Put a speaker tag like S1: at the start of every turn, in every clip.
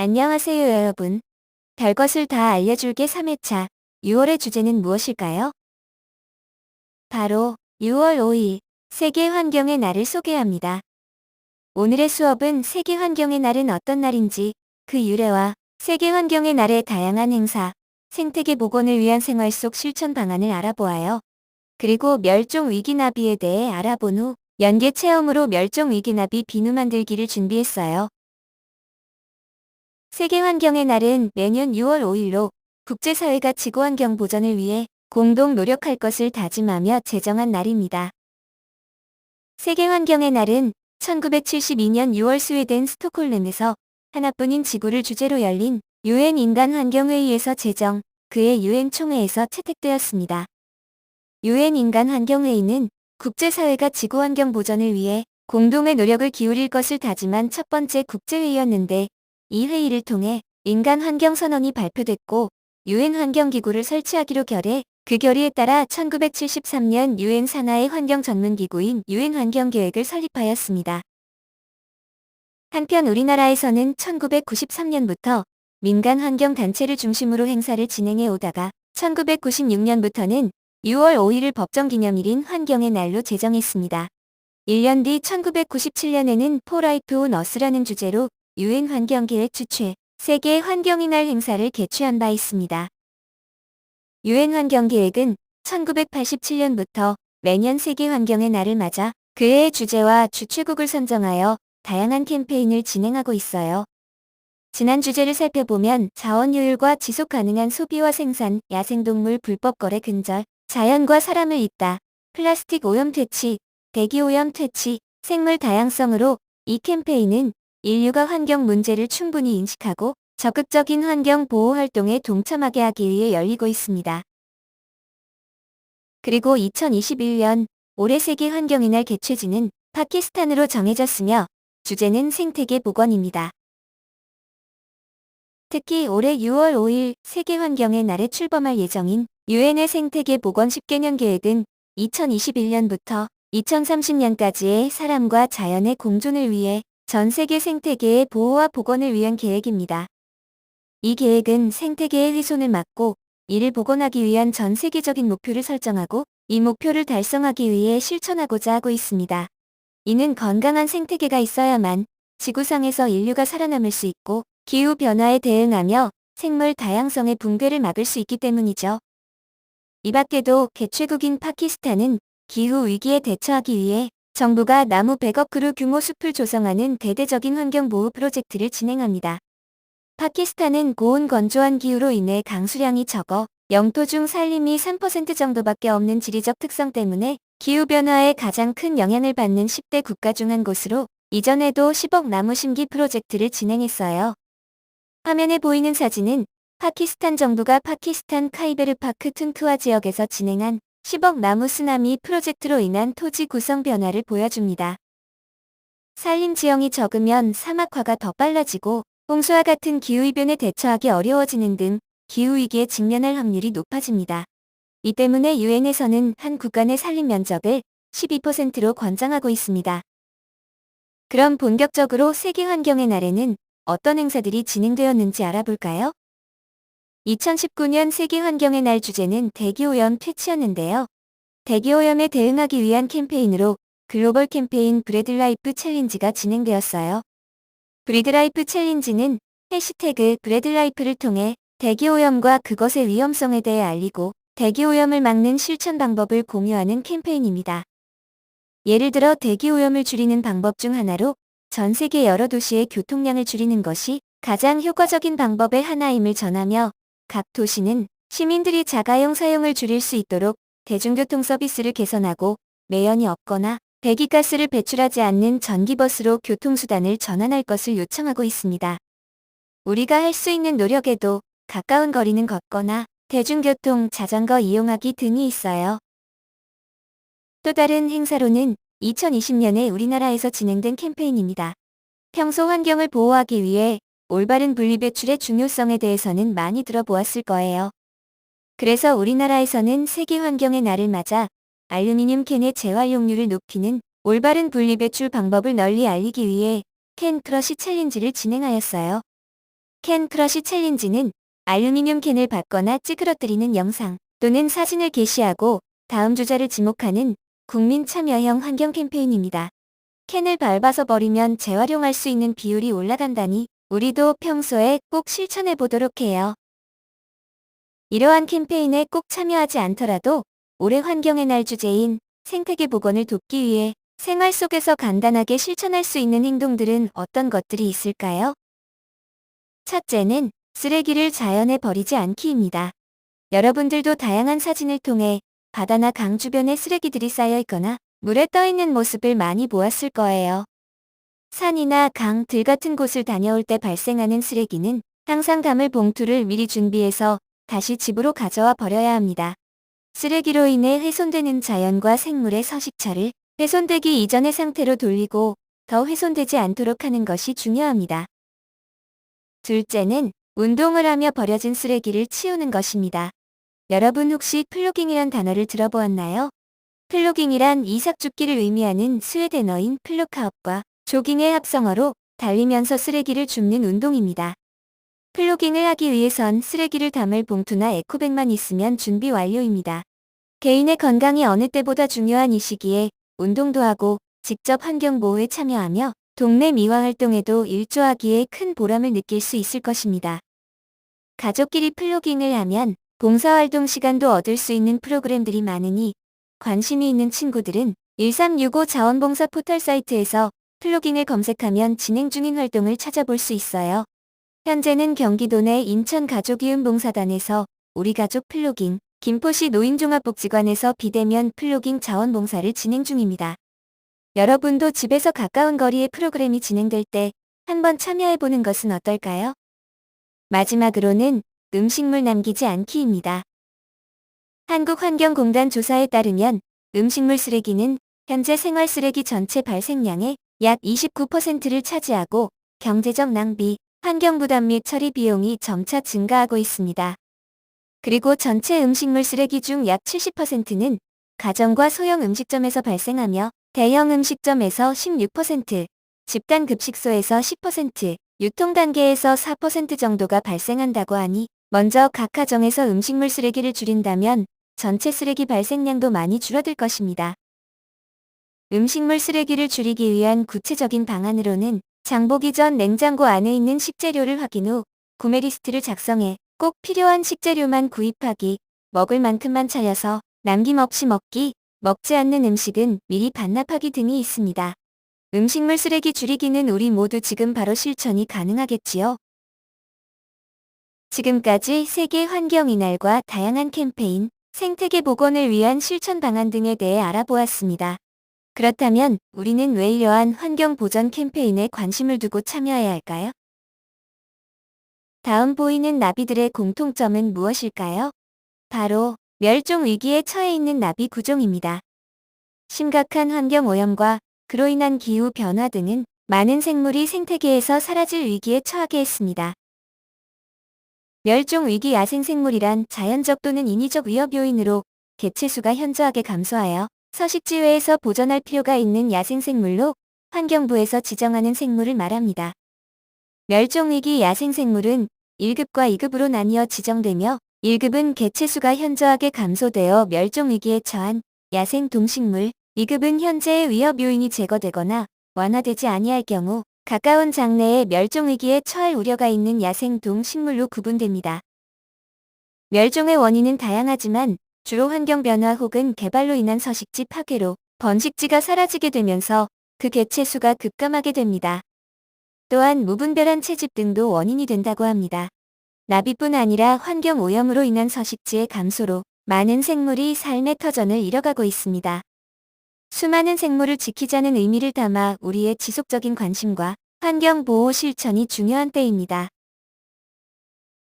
S1: 안녕하세요 여러분. 별것을 다 알려줄게 3회차 6월의 주제는 무엇일까요? 바로 6월 5일 세계 환경의 날을 소개합니다. 오늘의 수업은 세계 환경의 날은 어떤 날인지, 그 유래와 세계 환경의 날의 다양한 행사, 생태계 복원을 위한 생활 속 실천 방안을 알아보아요. 그리고 멸종 위기 나비에 대해 알아본 후 연계 체험으로 멸종 위기 나비 비누 만들기를 준비했어요. 세계환경의 날은 매년 6월 5일로 국제사회가 지구환경 보전을 위해 공동 노력할 것을 다짐하며 제정한 날입니다. 세계환경의 날은 1972년 6월 스웨덴 스톡홀름에서 하나뿐인 지구를 주제로 열린 UN 인간환경회의에서 제정, 그해 UN 총회에서 채택되었습니다. UN 인간환경회의는 국제사회가 지구환경 보전을 위해 공동의 노력을 기울일 것을 다짐한 첫 번째 국제회의였는데, 이 회의를 통해 인간환경선언이 발표됐고 UN 환경기구를 설치하기로 결해, 그 결의에 따라 1973년 UN 산하의 환경 전문기구인 UN 환경계획을 설립하였습니다. 한편 우리나라에서는 1993년부터 민간 환경단체를 중심으로 행사를 진행해 오다가 1996년부터는 6월 5일을 법정기념일인 환경의 날로 제정했습니다. 1년 뒤 1997년에는 For Life on Earth라는 주제로 UN 환경계획 주최 세계 환경의 날 행사를 개최한 바 있습니다. UN 환경계획은 1987년부터 매년 세계 환경의 날을 맞아 그해의 주제와 주최국을 선정하여 다양한 캠페인을 진행하고 있어요. 지난 주제를 살펴보면 자원효율과 지속가능한 소비와 생산, 야생동물 불법 거래 근절, 자연과 사람을 잇다, 플라스틱 오염 퇴치, 대기오염 퇴치, 생물 다양성으로 이 캠페인은 인류가 환경 문제를 충분히 인식하고 적극적인 환경 보호 활동에 동참하게 하기 위해 열리고 있습니다. 그리고 2021년 올해 세계 환경의 날 개최지는 파키스탄으로 정해졌으며 주제는 생태계 복원입니다. 특히 올해 6월 5일 세계 환경의 날에 출범할 예정인 UN의 생태계 복원 10개년 계획은 2021년부터 2030년까지의 사람과 자연의 공존을 위해 전 세계 생태계의 보호와 복원을 위한 계획입니다. 이 계획은 생태계의 훼손을 막고 이를 복원하기 위한 전 세계적인 목표를 설정하고 이 목표를 달성하기 위해 실천하고자 하고 있습니다. 이는 건강한 생태계가 있어야만 지구상에서 인류가 살아남을 수 있고 기후변화에 대응하며 생물 다양성의 붕괴를 막을 수 있기 때문이죠. 이 밖에도 개최국인 파키스탄은 기후위기에 대처하기 위해 정부가 나무 100억 그루 규모 숲을 조성하는 대대적인 환경보호 프로젝트를 진행합니다. 파키스탄은 고온 건조한 기후로 인해 강수량이 적어 영토 중 산림이 3% 정도밖에 없는 지리적 특성 때문에 기후변화에 가장 큰 영향을 받는 10대 국가 중 한 곳으로 이전에도 10억 나무 심기 프로젝트를 진행했어요. 화면에 보이는 사진은 파키스탄 정부가 파키스탄 카이베르 파크 툰크와 지역에서 진행한 10억 나무 쓰나미 프로젝트로 인한 토지 구성 변화를 보여줍니다. 산림 지형이 적으면 사막화가 더 빨라지고 홍수와 같은 기후이변에 대처하기 어려워지는 등 기후위기에 직면할 확률이 높아집니다. 이 때문에 UN에서는 한 국가 내 산림 면적을 12%로 권장하고 있습니다. 그럼 본격적으로 세계환경의 날에는 어떤 행사들이 진행되었는지 알아볼까요? 2019년 세계환경의 날 주제는 대기오염 퇴치였는데요. 대기오염에 대응하기 위한 캠페인으로 글로벌 캠페인 브래드라이프 챌린지가 진행되었어요. 브래드라이프 챌린지는 해시태그 브래드라이프를 통해 대기오염과 그것의 위험성에 대해 알리고 대기오염을 막는 실천 방법을 공유하는 캠페인입니다. 예를 들어 대기오염을 줄이는 방법 중 하나로 전 세계 여러 도시의 교통량을 줄이는 것이 가장 효과적인 방법의 하나임을 전하며, 각 도시는 시민들이 자가용 사용을 줄일 수 있도록 대중교통 서비스를 개선하고 매연이 없거나 배기가스를 배출하지 않는 전기버스로 교통수단을 전환할 것을 요청하고 있습니다. 우리가 할 수 있는 노력에도 가까운 거리는 걷거나 대중교통, 자전거 이용하기 등이 있어요. 또 다른 행사로는 2020년에 우리나라에서 진행된 캠페인입니다. 평소 환경을 보호하기 위해 올바른 분리배출의 중요성에 대해서는 많이 들어보았을 거예요. 그래서 우리나라에서는 세계환경의 날을 맞아 알루미늄 캔의 재활용률을 높이는 올바른 분리배출 방법을 널리 알리기 위해 캔 크러쉬 챌린지를 진행하였어요. 캔 크러쉬 챌린지는 알루미늄 캔을 밟거나 찌그러뜨리는 영상 또는 사진을 게시하고 다음 주자를 지목하는 국민 참여형 환경 캠페인입니다. 캔을 밟아서 버리면 재활용할 수 있는 비율이 올라간다니 우리도 평소에 꼭 실천해 보도록 해요. 이러한 캠페인에 꼭 참여하지 않더라도 올해 환경의 날 주제인 생태계 복원을 돕기 위해 생활 속에서 간단하게 실천할 수 있는 행동들은 어떤 것들이 있을까요? 첫째는 쓰레기를 자연에 버리지 않기입니다. 여러분들도 다양한 사진을 통해 바다나 강 주변에 쓰레기들이 쌓여 있거나 물에 떠 있는 모습을 많이 보았을 거예요. 산이나 강, 들 같은 곳을 다녀올 때 발생하는 쓰레기는 항상 담을 봉투를 미리 준비해서 다시 집으로 가져와 버려야 합니다. 쓰레기로 인해 훼손되는 자연과 생물의 서식처를 훼손되기 이전의 상태로 돌리고 더 훼손되지 않도록 하는 것이 중요합니다. 둘째는 운동을 하며 버려진 쓰레기를 치우는 것입니다. 여러분 혹시 플로깅이란 단어를 들어보았나요? 플로깅이란 이삭죽기를 의미하는 스웨덴어인 플로카업과 조깅의 합성어로 달리면서 쓰레기를 줍는 운동입니다. 플로깅을 하기 위해선 쓰레기를 담을 봉투나 에코백만 있으면 준비 완료입니다. 개인의 건강이 어느 때보다 중요한 이 시기에 운동도 하고 직접 환경보호에 참여하며 동네 미화활동에도 일조하기에 큰 보람을 느낄 수 있을 것입니다. 가족끼리 플로깅을 하면 봉사활동 시간도 얻을 수 있는 프로그램들이 많으니 관심이 있는 친구들은 1365 자원봉사 포털 사이트에서 플로깅을 검색하면 진행 중인 활동을 찾아볼 수 있어요. 현재는 경기도 내 인천가족이음봉사단에서 우리가족 플로깅, 김포시 노인종합복지관에서 비대면 플로깅 자원봉사를 진행 중입니다. 여러분도 집에서 가까운 거리에 프로그램이 진행될 때 한번 참여해보는 것은 어떨까요? 마지막으로는 음식물 남기지 않기입니다. 한국환경공단 조사에 따르면 음식물 쓰레기는 현재 생활쓰레기 전체 발생량의 약 29%를 차지하고 경제적 낭비, 환경부담 및 처리 비용이 점차 증가하고 있습니다. 그리고 전체 음식물 쓰레기 중 약 70%는 가정과 소형 음식점에서 발생하며 대형 음식점에서 16%, 집단 급식소에서 10%, 유통 단계에서 4% 정도가 발생한다고 하니 먼저 각 가정에서 음식물 쓰레기를 줄인다면 전체 쓰레기 발생량도 많이 줄어들 것입니다. 음식물 쓰레기를 줄이기 위한 구체적인 방안으로는 장보기 전 냉장고 안에 있는 식재료를 확인 후 구매 리스트를 작성해 꼭 필요한 식재료만 구입하기, 먹을 만큼만 차려서 남김없이 먹기, 먹지 않는 음식은 미리 반납하기 등이 있습니다. 음식물 쓰레기 줄이기는 우리 모두 지금 바로 실천이 가능하겠지요. 지금까지 세계 환경이날과 다양한 캠페인, 생태계 복원을 위한 실천 방안 등에 대해 알아보았습니다. 그렇다면 우리는 왜 이러한 환경 보전 캠페인에 관심을 두고 참여해야 할까요? 다음 보이는 나비들의 공통점은 무엇일까요? 바로 멸종 위기에 처해 있는 나비 구종입니다. 심각한 환경 오염과 그로 인한 기후 변화 등은 많은 생물이 생태계에서 사라질 위기에 처하게 했습니다. 멸종 위기 야생생물이란 자연적 또는 인위적 위협 요인으로 개체수가 현저하게 감소하여 서식지외에서 보존할 필요가 있는 야생생물로 환경부에서 지정하는 생물을 말합니다. 멸종위기 야생생물은 1급과 2급으로 나뉘어 지정되며 1급은 개체수가 현저하게 감소되어 멸종위기에 처한 야생 동식물, 2급은 현재의 위협 요인이 제거되거나 완화되지 아니할 경우 가까운 장래에 멸종위기에 처할 우려가 있는 야생 동식물로 구분됩니다. 멸종의 원인은 다양하지만 주로 환경변화 혹은 개발로 인한 서식지 파괴로 번식지가 사라지게 되면서 그 개체수가 급감하게 됩니다. 또한 무분별한 채집 등도 원인이 된다고 합니다. 나비뿐 아니라 환경 오염으로 인한 서식지의 감소로 많은 생물이 삶의 터전을 잃어가고 있습니다. 수많은 생물을 지키자는 의미를 담아 우리의 지속적인 관심과 환경 보호 실천이 중요한 때입니다.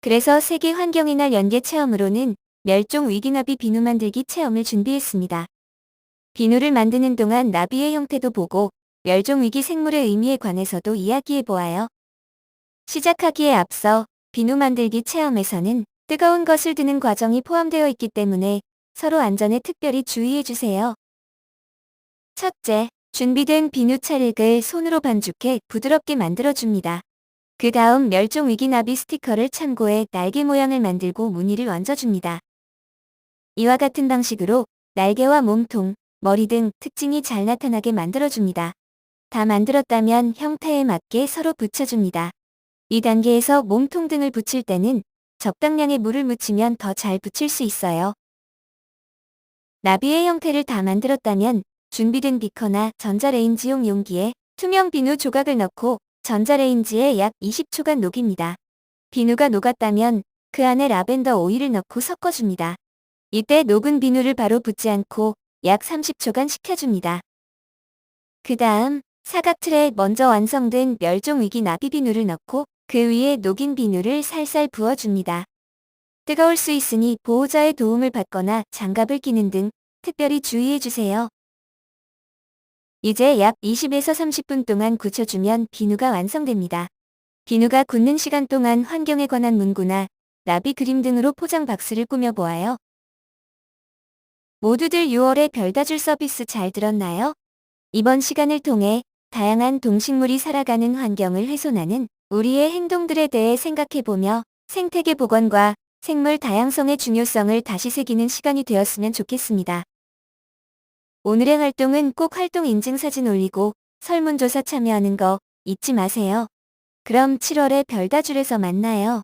S1: 그래서 세계 환경의 날 연계 체험으로는 멸종 위기 나비 비누 만들기 체험을 준비했습니다. 비누를 만드는 동안 나비의 형태도 보고 멸종 위기 생물의 의미에 관해서도 이야기해 보아요. 시작하기에 앞서 비누 만들기 체험에서는 뜨거운 것을 드는 과정이 포함되어 있기 때문에 서로 안전에 특별히 주의해 주세요. 첫째, 준비된 비누 찰흙을 손으로 반죽해 부드럽게 만들어 줍니다. 그 다음 멸종위기 나비 스티커를 참고해 날개 모양을 만들고 무늬를 얹어줍니다. 이와 같은 방식으로 날개와 몸통, 머리 등 특징이 잘 나타나게 만들어줍니다. 다 만들었다면 형태에 맞게 서로 붙여줍니다. 이 단계에서 몸통 등을 붙일 때는 적당량의 물을 묻히면 더 잘 붙일 수 있어요. 나비의 형태를 다 만들었다면 준비된 비커나 전자레인지용 용기에 투명 비누 조각을 넣고 전자레인지에 약 20초간 녹입니다. 비누가 녹았다면 그 안에 라벤더 오일을 넣고 섞어줍니다. 이때 녹은 비누를 바로 붓지 않고 약 30초간 식혀줍니다. 그 다음 사각 틀에 먼저 완성된 멸종위기 나비 비누를 넣고 그 위에 녹인 비누를 살살 부어줍니다. 뜨거울 수 있으니 보호자의 도움을 받거나 장갑을 끼는 등 특별히 주의해주세요. 이제 약 20에서 30분 동안 굳혀주면 비누가 완성됩니다. 비누가 굳는 시간 동안 환경에 관한 문구나 나비 그림 등으로 포장 박스를 꾸며보아요. 모두들 6월에 별다줄 서비스 잘 들었나요? 이번 시간을 통해 다양한 동식물이 살아가는 환경을 훼손하는 우리의 행동들에 대해 생각해보며 생태계 복원과 생물 다양성의 중요성을 다시 새기는 시간이 되었으면 좋겠습니다. 오늘의 활동은 꼭 활동 인증사진 올리고 설문조사 참여하는 거 잊지 마세요. 그럼 7월에 별다줄에서 만나요.